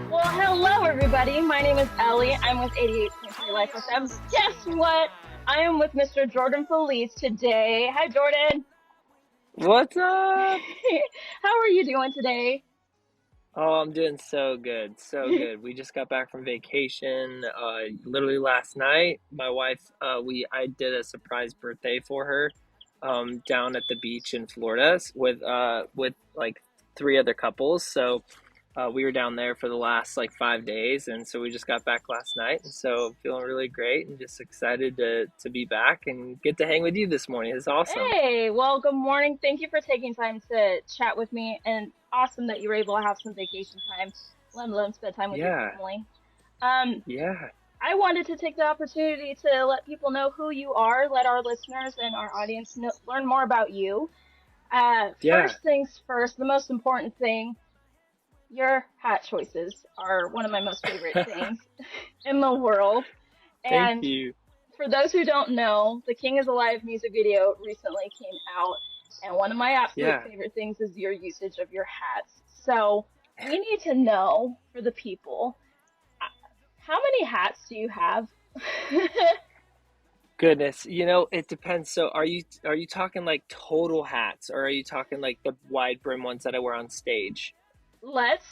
Well, hello everybody. My name is Ellie. I'm with 88.3 Life FM. Guess what? I am with Mr. Jordan Feliz today. Hi, Jordan. What's up? How are you doing today? Oh, I'm doing so good, so good. We just got back from vacation, literally last night. My wife, I did a surprise birthday for her, down at the beach in Florida with like three other couples. So, we were down there for the last like 5 days, and so we just got back last night, and so feeling really great and just excited to be back and get to hang with you this morning. It's awesome. Hey, well, good morning. Thank you for taking time to chat with me, and awesome that you were able to have some vacation time, let alone spend time with your Yeah, family. Um, yeah, I wanted to take the opportunity to let people know who you are, let our listeners and our audience learn more about you. yeah. First things first, the most important thing, your hat choices are one of my most favorite things in the world. Thank And you. for those who don't know, the King is Alive music video recently came out, and one of my absolute Yeah. favorite things is your usage of your hats. So we need to know for the people, uh, how many hats do you have? Goodness, it depends. So are you talking like total hats, or are you talking like the wide brim ones that I wear on stage? Let's.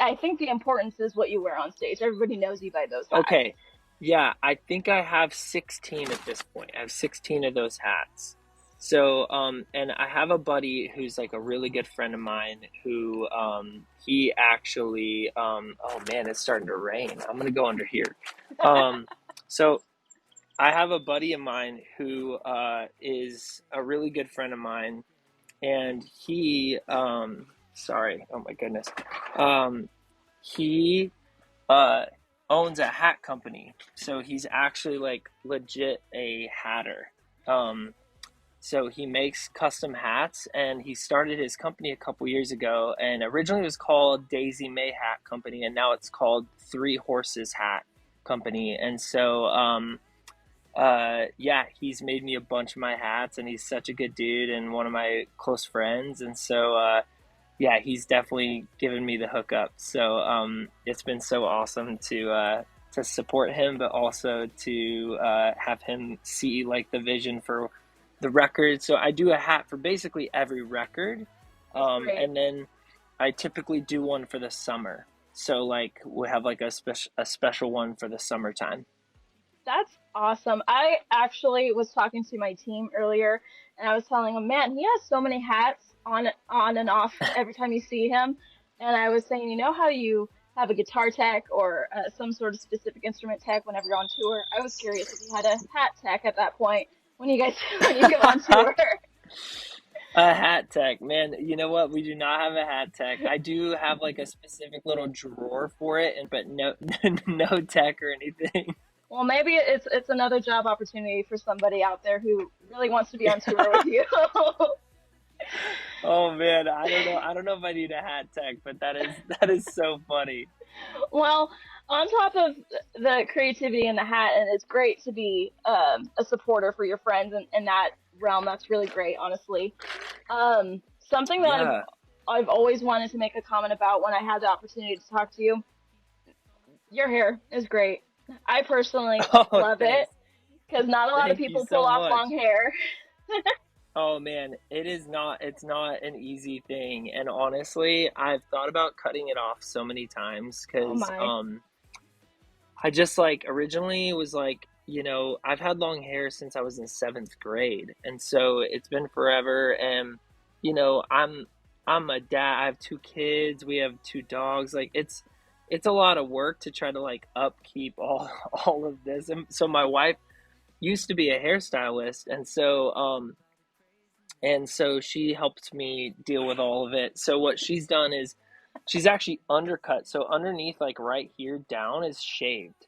I think the importance is what you wear on stage. Everybody knows you by those hats. Okay. Yeah, I think I have 16 at this point. I have 16 of those hats. So, and I have a buddy who's like a really good friend of mine who, he actually, oh man, it's starting to rain. I'm gonna go under here. So I have a buddy of mine who, is a really good friend of mine, and sorry, oh my goodness, um, he uh, owns a hat company, so he's actually like legit a hatter. Um, so he makes custom hats, and he started his company a couple years ago. And originally it was called Daisy May Hat Company, and now it's called Three Horses Hat Company. And so, yeah, he's made me a bunch of my hats, and he's such a good dude and one of my close friends. And so, yeah, he's definitely given me the hookup. So, it's been so awesome to support him, but also to have him see like the vision for the record. So I do a hat for basically every record, That's great. and then I typically do one for the summer. So like we have like a special one for the summertime. That's awesome. I actually was talking to my team earlier, and I was telling him, man, he has so many hats on and off every time you see him. And I was saying, you know how you have a guitar tech or some sort of specific instrument tech whenever you're on tour? I was curious if you had a hat tech at that point when you guys when you go on tour. A hat tech, man. You know what? We do not have a hat tech. I do have like a specific little drawer for it, and but no, no tech or anything. Well, maybe it's another job opportunity for somebody out there who really wants to be on tour with you. Oh man, I don't know. I don't know if I need a hat tech, but that is so funny. Well, on top of the creativity in the hat, and it's great to be a supporter for your friends in that realm. That's really great, honestly. Something that Yeah. I've always wanted to make a comment about when I had the opportunity to talk to you. Your hair is great. I personally Oh, love it thanks. because not a lot of Thank you people pull so off much. long hair. Oh man, it's not an easy thing. And honestly, I've thought about cutting it off so many times Oh because my. I just like originally was like, I've had long hair since I was in seventh grade, and so it's been forever. And I'm a dad. I have two kids. We have two dogs. Like it's a lot of work to try to like upkeep all all of this. And so my wife used to be a hairstylist, and so she helped me deal with all of it. So what she's done is she's actually undercut. So underneath, like right here down, is shaved.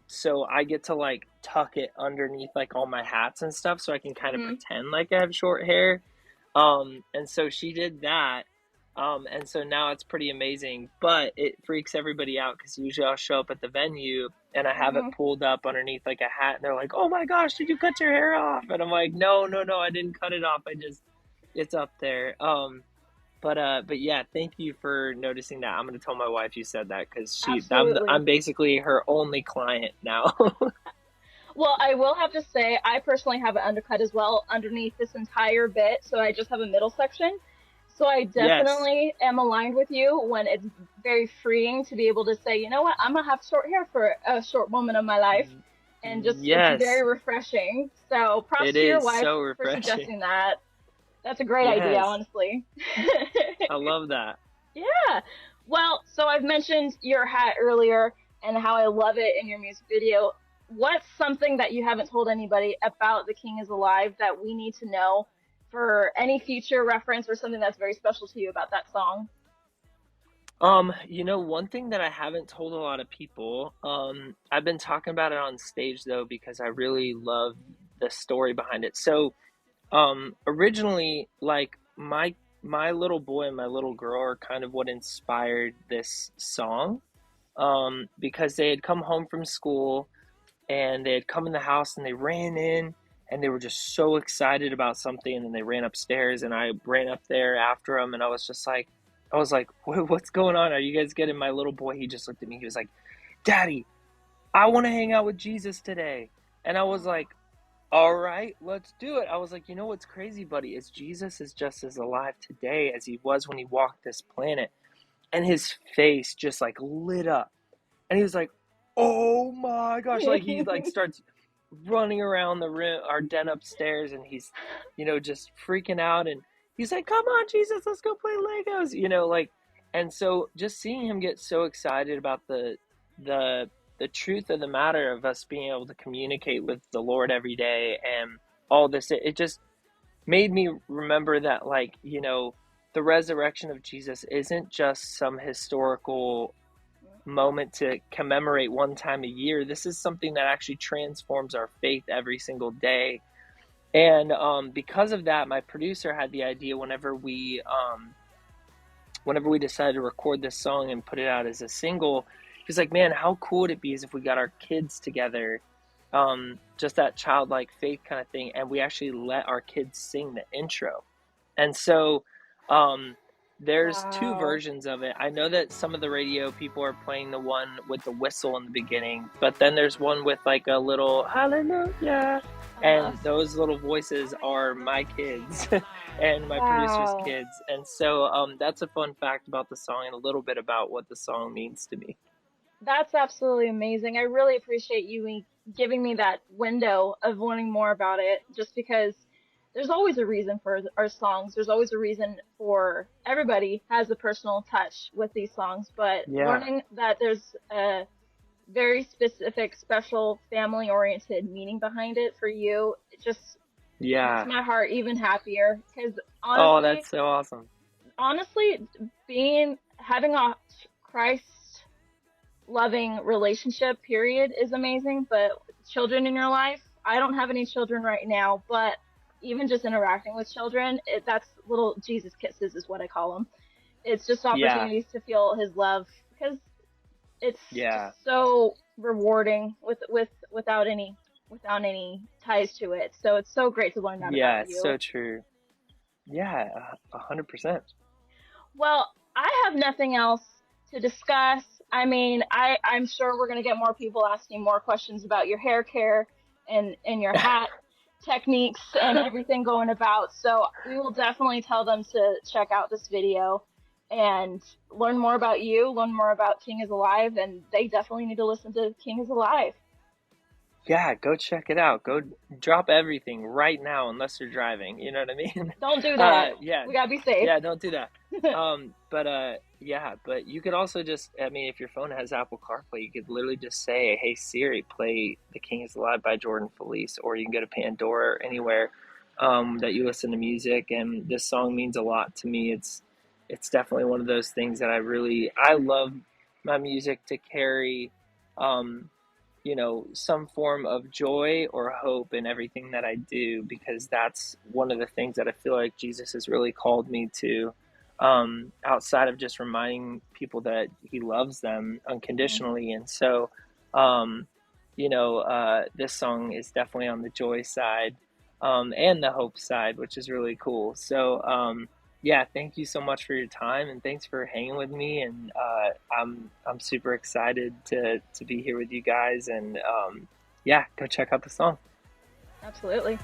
So I get to like tuck it underneath like all my hats and stuff, so I can kind of Hmm. pretend like I have short hair. And so she did that. And so now it's pretty amazing, but it freaks everybody out because usually I'll show up at the venue and I have it Hmm. pulled up underneath like a hat, and they're like, "Oh my gosh, did you cut your hair off?" And I'm like, "No, no, no, I didn't cut it off. I just it's up there." But yeah, thank you for noticing that. I'm gonna tell my wife you said that because I'm Absolutely. basically her only client now. Well, I will have to say, I personally have an undercut as well underneath this entire bit, so I just have a middle section. So I Yes. definitely am aligned with you when it's very freeing to be able to say, you know what, I'm gonna have short hair for a short moment of my life, and just it's very Yes, refreshing. So props it to your is wife so for refreshing. suggesting that. That's a great idea, Yes, honestly. I love that. Yeah. Well, so I've mentioned your hat earlier and how I love it in your music video. What's something that you haven't told anybody about The King is Alive that we need to know for any future reference or something that's very special to you about that song? One thing that I haven't told a lot of people, I've been talking about it on stage though because I really love the story behind it. So, originally, like my little boy and my little girl are kind of what inspired this song. Because they had come home from school and they had come in the house and they ran in and they were just so excited about something, and then they ran upstairs and I ran up there after them, and I was like, what's going on? Are you guys getting my little boy? He just looked at me. He was like, Daddy, I want to hang out with Jesus today. And I was like, all right, let's do it. I was like, you know what's crazy, buddy, is Jesus is just as alive today as he was when he walked this planet. And his face just like lit up, and he was like, "Oh my gosh!" Like he like starts running around the room, our den upstairs, and he's, just freaking out. And he's like, "Come on, Jesus, let's go play Legos!" And so just seeing him get so excited about the the truth of the matter of us being able to communicate with the Lord every day and all this, it just made me remember that, like, the resurrection of Jesus isn't just some historical moment to commemorate one time a year. This is something that actually transforms our faith every single day. And because of that, my producer had the idea whenever we decided to record this song and put it out as a single. He's like, "Man, how cool would it be if we got our kids together, just that childlike faith kind of thing, and we actually let our kids sing the intro?" And so, um, there's two Wow. versions of it. I know that some of the radio people are playing the one with the whistle in the beginning, but then there's one with like a little hallelujah, Uh-huh. and those little voices are my kids and my producer's Wow. kids. And so, that's a fun fact about the song and a little bit about what the song means to me. That's absolutely amazing. I really appreciate you giving me that window of learning more about it, just because there's always a reason for our songs. There's always a reason for everybody has a personal touch with these songs, but Yeah, learning that there's a very specific, special, family-oriented meaning behind it for you, it just makes yeah. my heart even happier. Because Oh, honestly, that's so awesome. honestly, being having a Christ loving relationship period is amazing, but children in your life, I don't have any children right now, but even just interacting with children, that's little Jesus kisses is what I call them. It's just Yeah, opportunities to feel his love because it's just yeah, so rewarding without any ties to it. So it's so great to learn that yeah. about It's you. so true. Yeah, 100%. Well, I have nothing else to discuss. I mean, I'm sure we're going to get more people asking more questions about your hair care and your hat techniques and everything going about. So we will definitely tell them to check out this video and learn more about you, learn more about King is Alive, and they definitely need to listen to King is Alive. Yeah, go check it out. Go drop everything right now unless you're driving. You know what I mean? Don't do that. Yeah, We gotta be safe. yeah, don't do that. But you could also just, I mean, if your phone has Apple CarPlay, you could literally just say, "Hey Siri, play The King is Alive by Jordan Feliz," or you can go to Pandora or anywhere that you listen to music. And this song means a lot to me. It's definitely one of those things that I love my music to carry. Um, some form of joy or hope in everything that I do, because that's one of the things that I feel like Jesus has really called me to, outside of just reminding people that he loves them Hmm. unconditionally. And so, um, this song is definitely on the joy side, and the hope side, which is really cool. So, yeah, thank you so much for your time, and thanks for hanging with me. And I'm super excited to be here with you guys. And yeah, go check out the song. Absolutely.